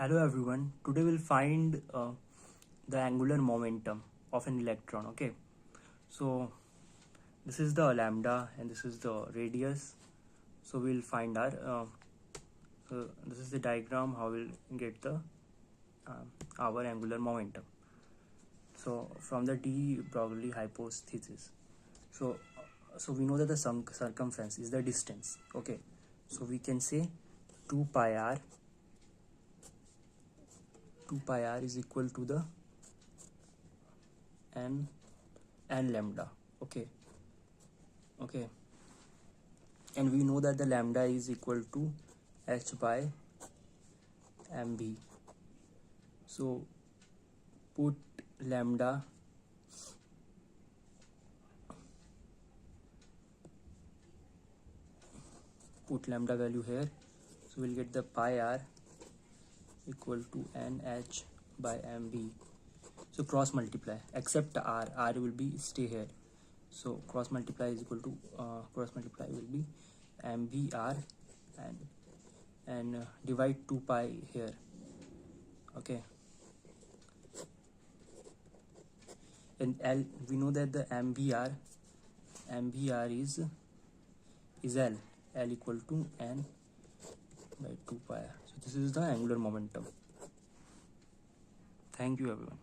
Hello everyone. Today we'll find the angular momentum of an electron. Okay, so this is the lambda and this is the radius. So we'll find so this is the diagram how we'll get the our angular momentum. So from the de Broglie hypothesis, so we know that the circumference is the distance. Okay, so we can say 2 pi r is equal to the n lambda. Okay, and we know that the lambda is equal to h by mb. So put lambda value here, so we'll get the pi r equal to nh by mb. So cross multiply, except r will be stay here, so cross multiply is equal to cross multiply will be mbr and divide 2 pi here. Okay, and L, we know that the mbr is L equal to n by 2 pi. So this is the angular momentum. Thank you everyone.